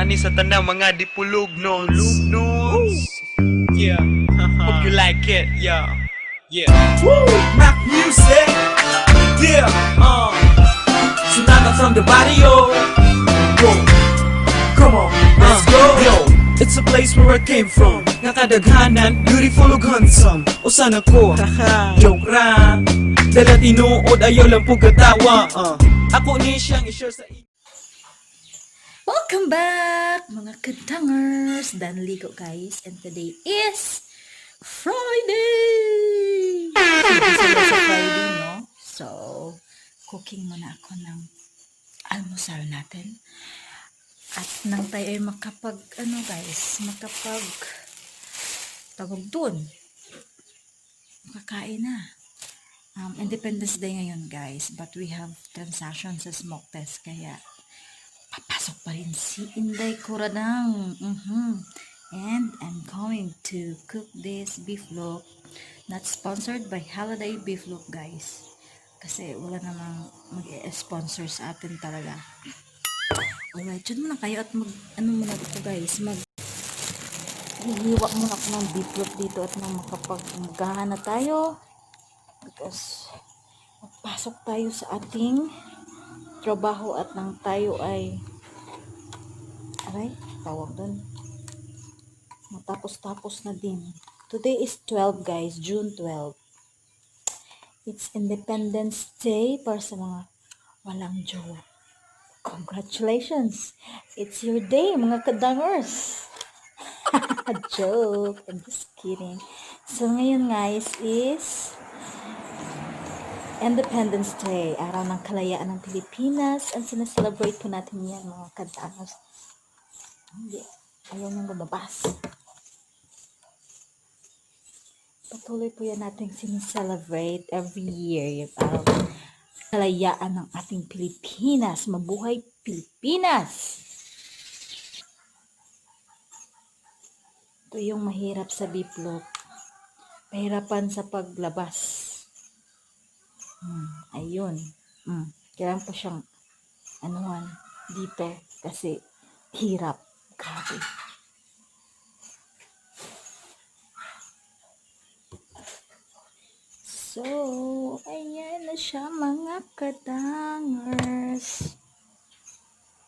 ni sa tanang mga dipulog no lugnos. Yeah, hope you like it, yeah. Yeah. Woo! Mac music! Yeah! Tsunami from the barrio! Whoa! Come on, let's go! Yo! It's a place where I came from. Nakadaghanan, beautiful ug handsome. Usan ako, joke ra. Dala tinuod, ayaw lang po katawa. Ako ni siyang i-share sa inyo. Welcome back mga kadangers! Danligo guys, and today is Friday! Sa Friday, no? So, cooking muna ako ng almusal natin. At nang tayo ay makapag tawag dun. Makakain na. Independence Day ngayon guys, but we have transaction sa smoke test, kaya papasok pa rin si Inday Kuradang. And I'm going to cook this beef loaf. Not sponsored by Holiday Beef Loaf guys. Kasi wala namang mag-sponsor sa atin talaga. Alright, dyan muna kayo at muna ito guys. Hihiwa muna ako ng beef loaf dito at nang makapag-magahan na tayo. Because magpasok tayo sa ating trabaho at nang tayo ay tawag doon, matapos na din. Today is 12 guys, June 12. It's Independence Day para sa mga walang jowa. Congratulations! It's your day mga kadangers! Joke! I'm just kidding. So ngayon guys is Independence Day, araw ng kalayaan ng Pilipinas, ang sineselebrate po natin yan mga kadangers. Hindi, ayaw nang lumabas. Patuloy po yan natin sineselebrate every year, yung araw ng kalayaan ng ating Pilipinas. Mabuhay Pilipinas! Ito yung mahirap sa beef loaf. Mahirapan sa paglabas. Ayun. Kailangan pa siyang dito kasi hirap. Grabe. So, ayan na siya mga kadangers.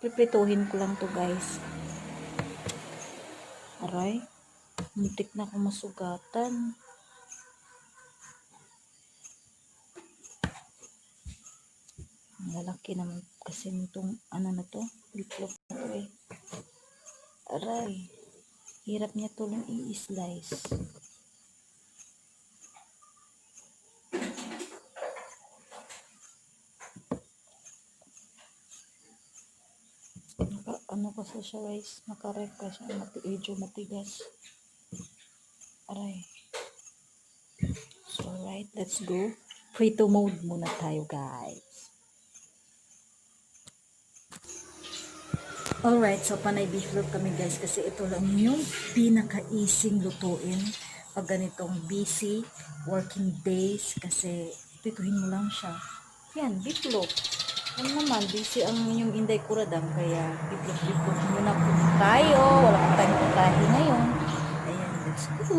Pipituhin ko lang to guys. Aray. Muntik na ako masugatan. Lalaki naman kasi nitong na to, flip-flop na to eh. Aray, hirap niya to lang i-slice. Kasi siya guys, makarek kasi medyo matigas. Aray. So alright, let's go. Frito mode muna tayo guys. Alright, so panay beef loaf kami guys kasi ito lang yung pinaka-easing lutuin pag ganitong busy working days kasi pituhin mo lang siya. Yan, beef loaf. Ano naman, busy ang yung Inday Kuradang kaya beef loaf muna po tayo. Wala pa tayong putahe ngayon. Ayan, let's go.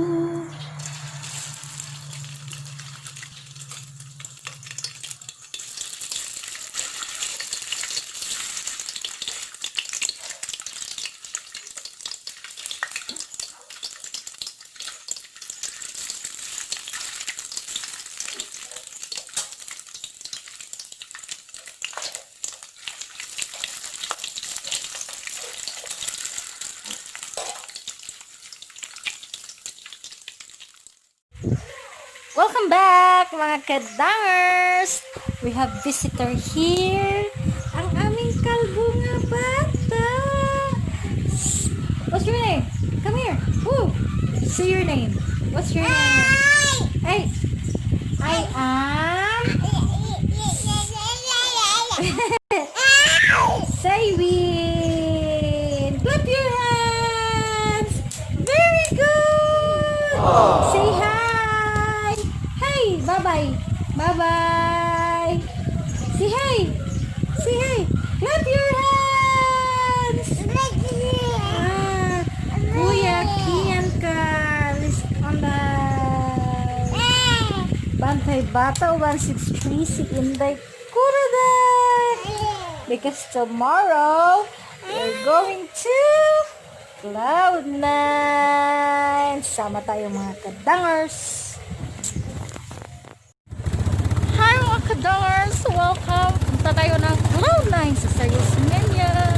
Welcome back mga kadangers! We have visitor here. Ang aming kalbo nga bata. What's your name? Come here. Woo! Say your name. What's your name? Hey! I am... Say win! Clap your hands! Very good! Say hi! Bye-bye. Bye-bye. Say hi. Say hi. Clap your hands. naman kay Bata 163 si Inday Kuradang. Because tomorrow, we're going to Cloud9. Sama tayo mga kadangers. Hi mga kadangers! Welcome! Punta tayo ng Cloud9 sa Serious Mania.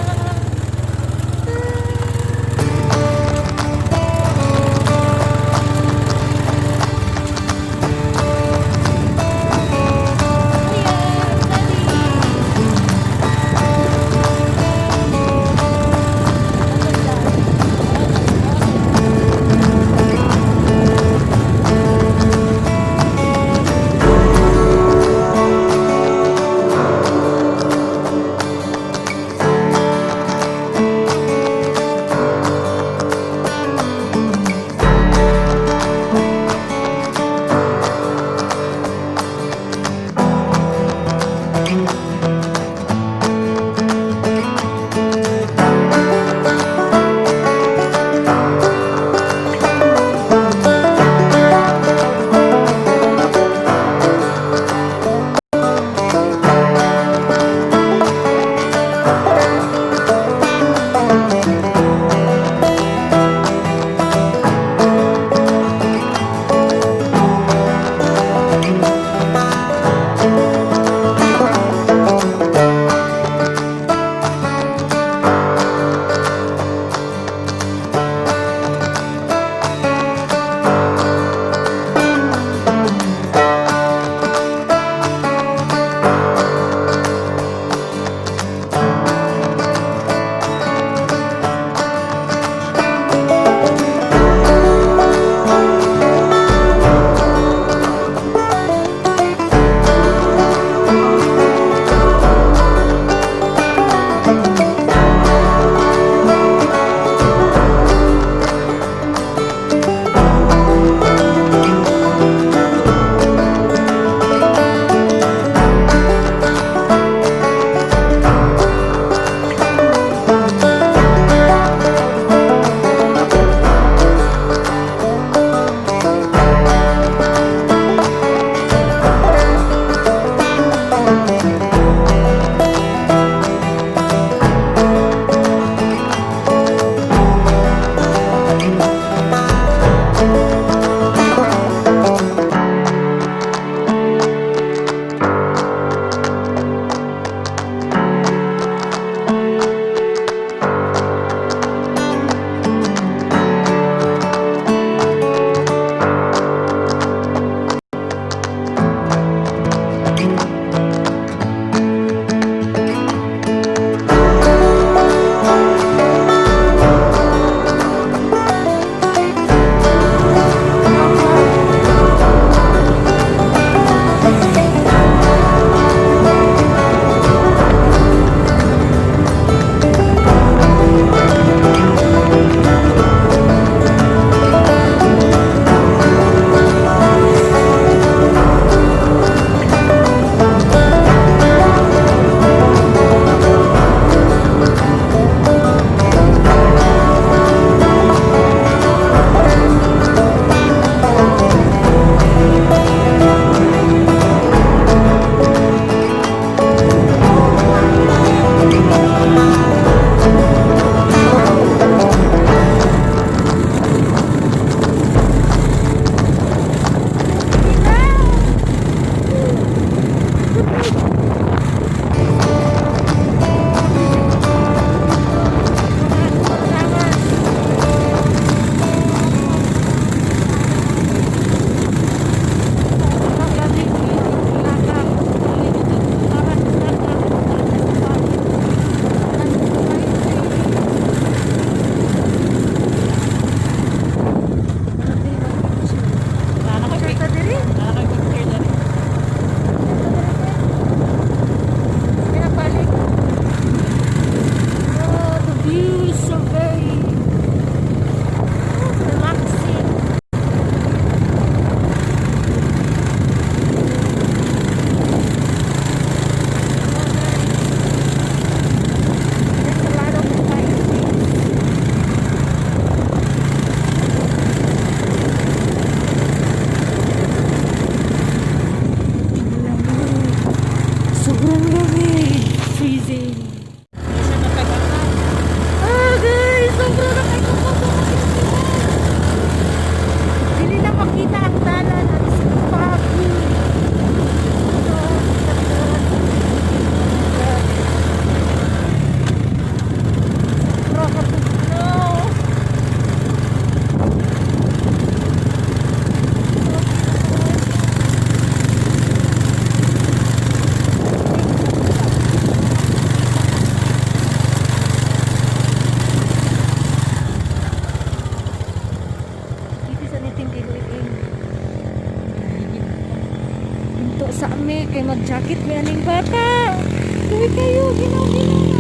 asa mi kay mag-jacket mi aning bata. Tuwi kayo, ginaw.